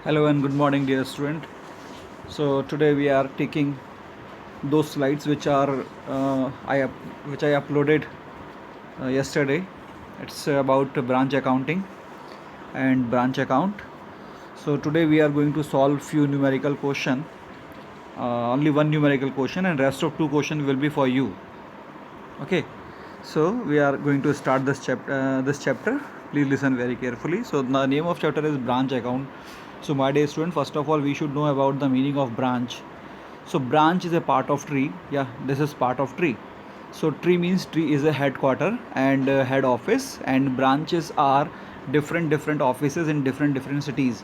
Hello and good morning, dear student. So today we are taking those slides which are which I uploaded yesterday. It's about branch accounting and branch account. So today we are going to solve few numerical question. Only one numerical question, and rest of two question will be for you. Okay. So we are going to start this chapter. Please listen very carefully. So the name of chapter is branch account. So my dear student, first of all, we should know about the meaning of branch. So branch is a part of tree. Yeah, this is part of tree. So tree means tree is a headquarter and head office, and branches are different offices in different cities,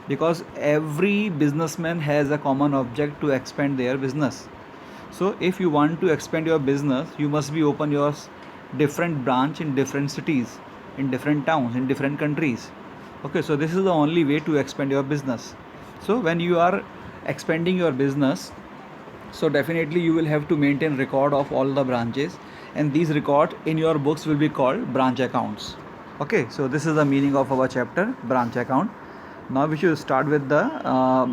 because every businessman has a common object to expand their business. So if you want to expand your business, you must be open your different branch in different cities, in different towns, in different countries. Okay, so this is the only way to expand your business. So when you are expanding your business, so definitely you will have to maintain record of all the branches, and these record in your books will be called branch accounts. Okay, so this is the meaning of our chapter, branch account. Now we should start with the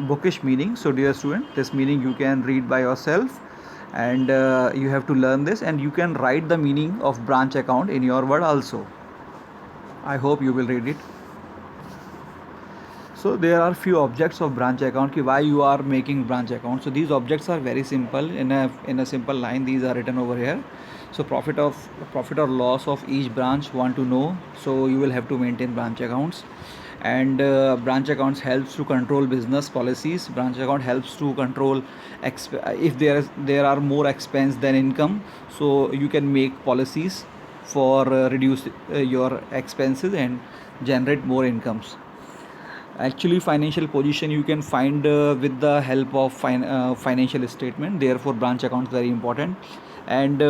bookish meaning. So dear student, this meaning you can read by yourself, and you have to learn this, and you can write the meaning of branch account in your word also. I hope you will read it. So there are few objects of branch account. Why you are making branch account? So these objects are very simple. In a simple line, these are written over here. So profit or loss of each branch want to know. So you will have to maintain branch accounts, and branch accounts helps to control business policies. Branch account helps to control if there are more expense than income. So you can make policies for reduce your expenses and generate more incomes. Actually, financial position you can find with the help of financial statement. Therefore branch account is very important. And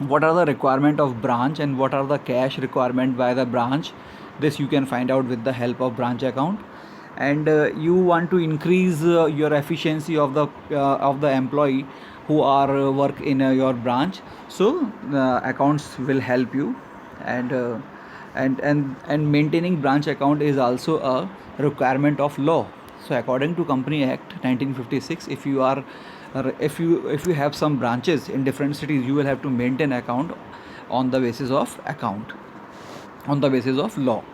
what are the requirement of branch and what are the cash requirement by the branch, this you can find out with the help of branch account. And you want to increase your efficiency of the employee who are work in your branch. So accounts will help you. And maintaining branch account is also a requirement of law. So according to Company Act 1956, if you have some branches in different cities, you will have to maintain account on the basis of law.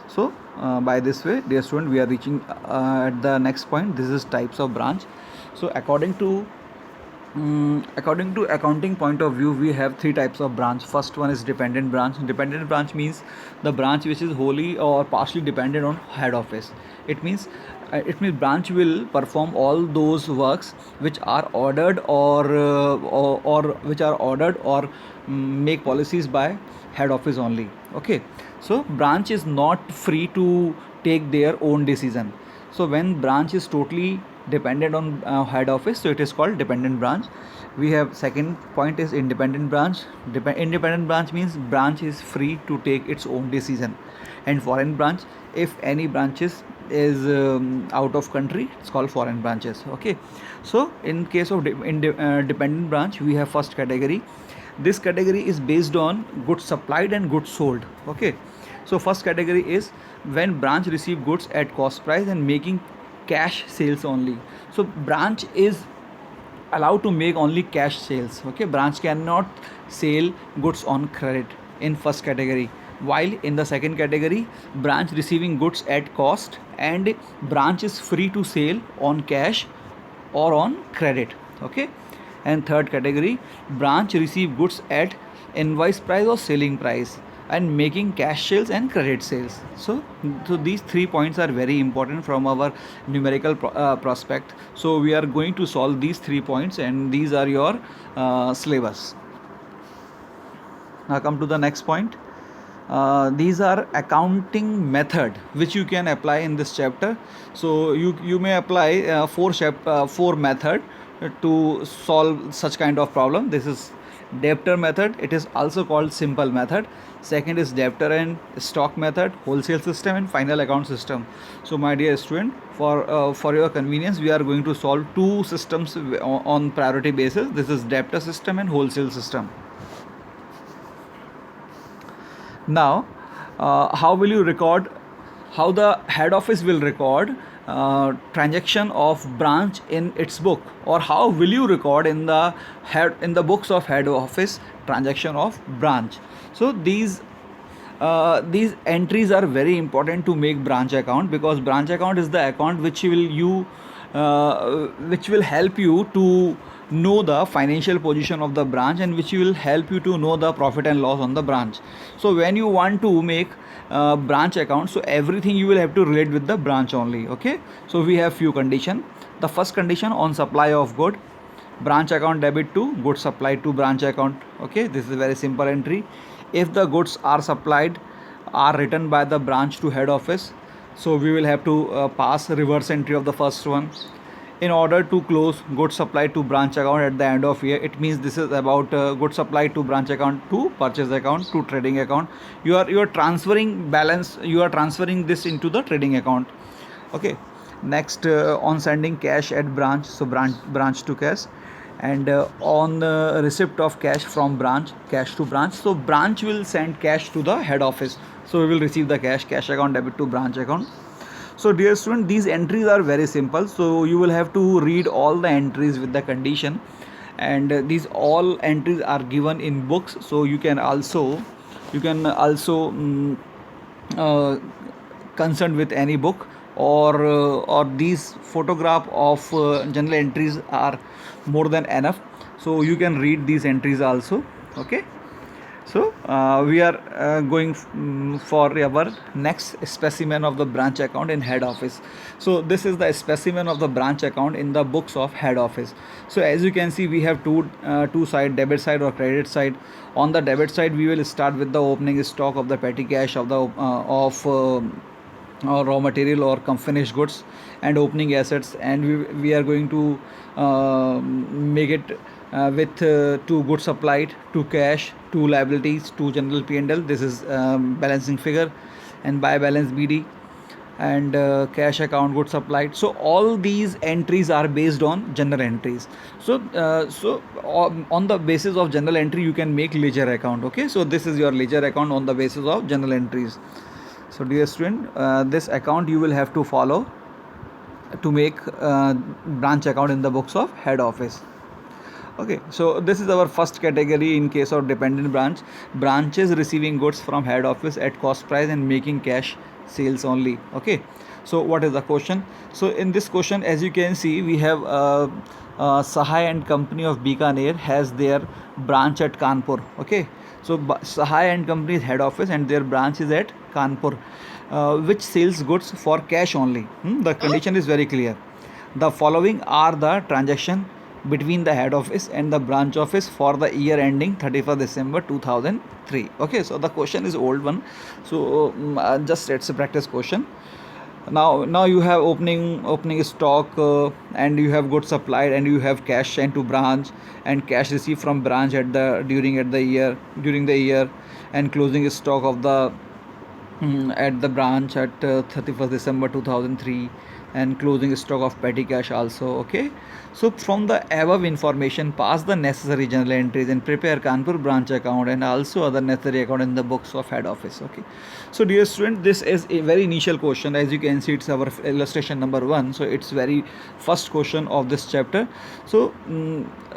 So by this way, dear student, we are reaching at the next point. This is types of branch. So according to accounting point of view, we have three types of branch. First one is dependent branch. Dependent branch means the branch which is wholly or partially dependent on head office. It means branch will perform all those works which are ordered or which are ordered or make policies by head office only. Okay, so branch is not free to take their own decision. So when branch is totally dependent on head office, so it is called dependent branch. We have second point is independent branch. Independent branch means branch is free to take its own decision. And foreign branch, if any branches is out of country, it's called foreign branches. Okay, so in case of dependent branch, we have first category. This category is based on goods supplied and goods sold. Okay, so first category is when branch receive goods at cost price and making cash sales only. So branch is allowed to make only cash sales. Okay, branch cannot sell goods on credit in first category, while in the second category, branch receiving goods at cost and branch is free to sell on cash or on credit. Okay, and third category, branch receive goods at invoice price or selling price and making cash sales and credit sales. So these 3 points are very important from our numerical prospect. So we are going to solve these 3 points, and these are your syllabus. Now come to the next point. These are accounting method which you can apply in this chapter. So you may apply four method to solve such kind of problem. This is debtor method. It is also called simple method. Second is debtor and stock method, wholesale system, and final account system. So my dear student, for your convenience, we are going to solve two systems on priority basis. This is debtor system and wholesale system. Now how will you record how the head office will record transaction of branch in its book, or how will you record in the books of head office transaction of branch. So these entries are very important to make branch account, because branch account is the account which will help you to know the financial position of the branch, and which will help you to know the profit and loss on the branch. So when you want to make branch account, so everything you will have to relate with the branch only. Okay, so we have few condition. The first condition, on supply of good, branch account debit to goods supplied to branch account. Okay, this is a very simple entry. If the goods are supplied are written by the branch to head office, so we will have to pass reverse entry of the first one. In order to close goods supplied to branch account at the end of year, it means this is about goods supplied to branch account to purchase account to trading account. You are transferring balance, you are transferring this into the trading account. Okay, next, on sending cash at branch, so branch to cash, and on the receipt of cash from branch, cash to branch, so branch will send cash to the head office, so we will receive the cash account debit to branch account. So dear student, these entries are very simple, so you will have to read all the entries with the condition, and these all entries are given in books, so you can also uh, concerned with any book, or these photograph of general entries are more than enough, so you can read these entries also. Okay, so we are for our next specimen of the branch account in head office. So this is the specimen of the branch account in the books of head office. So as you can see, we have two side, debit side or credit side. On the debit side, we will start with the opening stock of the petty cash of the of raw material or finished goods and opening assets, and we are going to make it with two goods supplied, two cash, two liabilities, two general P&L. This is balancing figure, and by balance BD, and cash account, goods supplied. So all these entries are based on general entries. On the basis of general entry, you can make ledger account. Okay, so this is your ledger account on the basis of general entries. So dear student, this account you will have to follow to make branch account in the books of head office. Okay, so this is our first category in case of dependent branch. Branches receiving goods from head office at cost price and making cash sales only. Okay, so what is the question? So in this question, as you can see, we have Sahai and Company of Bikaner has their branch at Kanpur. Okay, so Sahai and Company's head office and their branch is at Kanpur, which sells goods for cash only. The condition is very clear. The following are the transaction between the head office and the branch office for the year ending 31st December 2003. Okay, so the question is old one, so just it's a practice question. Now you have opening stock, and you have goods supplied, and you have cash sent to branch and cash received from branch during the year, and closing stock of the at the branch at 31st December 2003, and closing stock of petty cash also. Okay, so from the above information, pass the necessary journal entries and prepare Kanpur branch account and also other necessary account in the books of head office. Okay, so dear student, this is a very initial question. As you can see, it's our illustration number 1, so it's very first question of this chapter. So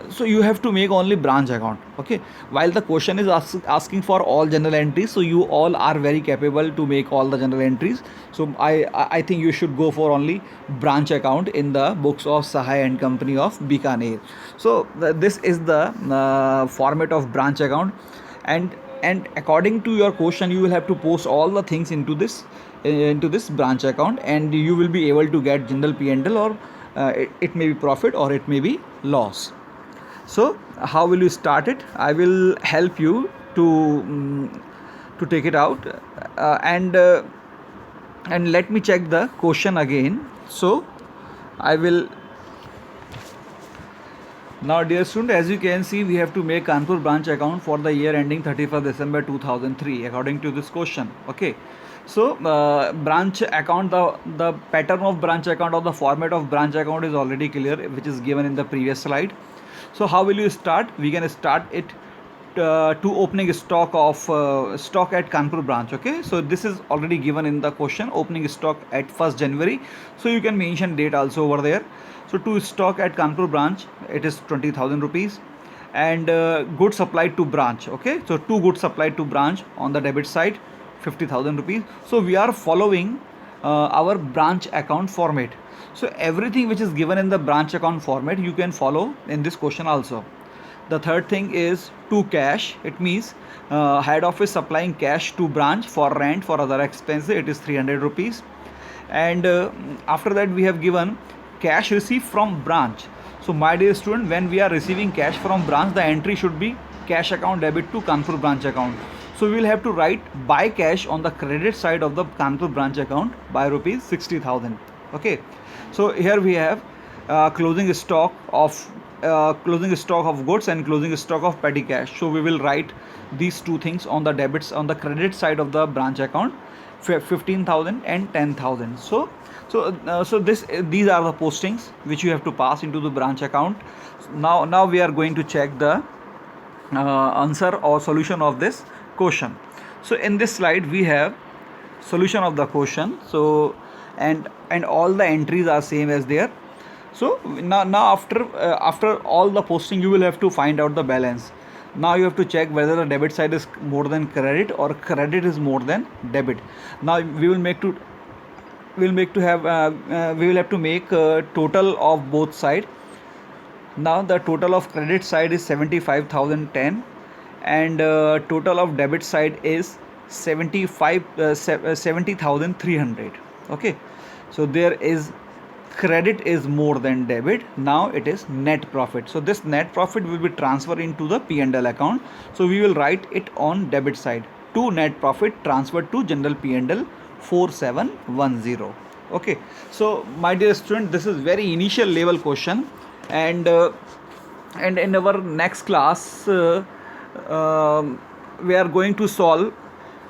so you have to make only branch account. Okay, while the question is asking for all journal entries, so you all are very capable to make all the journal entries. So I think you should go for only branch account in the books of Sahai and Company of Bikaner. So this is the format of branch account, and according to your question, you will have to post all the things into this branch account, and you will be able to get general P&L, or it may be profit or it may be loss. So how will you start it? I will help you to take it out, and let me check the question again. So I will. Now dear student, as you can see, we have to make Kanpur branch account for the year ending 31st December 2003 according to this question. Okay, so branch account, the pattern of branch account or the format of branch account is already clear, which is given in the previous slide. So how will you start? We can start it to opening stock at Kanpur branch. Okay, so this is already given in the question, opening stock at 1st January. So you can mention date also over there. So to stock at Kanpur branch, it is 20,000 rupees. And goods supplied to branch. Okay, so two goods supplied to branch on the debit side, 50,000 rupees. So we are following our branch account format. So everything which is given in the branch account format you can follow in this question also. The third thing is to cash. It means head office supplying cash to branch for rent, for other expenses, it is 300 rupees. And after that we have given cash received from branch. So my dear student, when we are receiving cash from branch, the entry should be cash account debit to Kanpur branch account. So we will have to write buy cash on the credit side of the Kanpur branch account by rupees 60,000. Okay, so here we have closing stock of goods and closing stock of petty cash. So we will write these two things on the debits, on the credit side of the branch account, 15,000 and 10,000. So these are the postings which you have to pass into the branch account. Now we are going to check the answer or solution of this question. So in this slide we have solution of the question. So and all the entries are same as there. So now after all the posting, you will have to find out the balance. Now you have to check whether the debit side is more than credit or credit is more than debit. Now we will have to make a total of both sides. Now the total of credit side is 75,010 and total of debit side is 70,300. Okay, so there is credit is more than debit. Now it is net profit. So this net profit will be transferred into the P&L account. So we will write it on debit side, to net profit transferred to general P&L 4710. Okay, so my dear student, this is very initial level question, and in our next class we are going to solve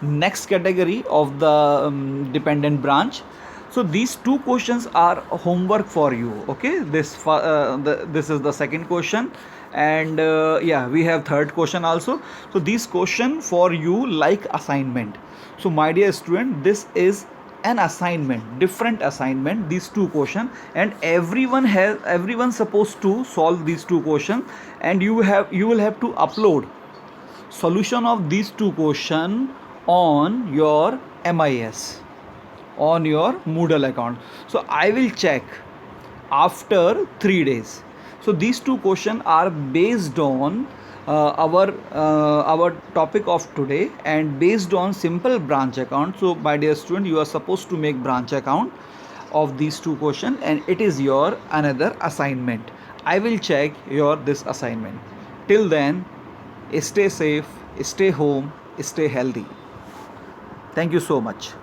next category of the dependent branch. So these two questions are homework for you. Okay, this is the second question, and yeah, we have third question also. So this question for you like assignment. So my dear student, this is an assignment, different assignment, these two questions, and everyone supposed to solve these two questions, and you will have to upload solution of these two questions on your MIS, on your Moodle account. So I will check after 3 days. So these two questions are based on our topic of today and based on simple branch account. So my dear student, you are supposed to make branch account of these two questions, and it is your another assignment. I will check your this assignment. Till then, stay safe, stay home, stay healthy. Thank you so much.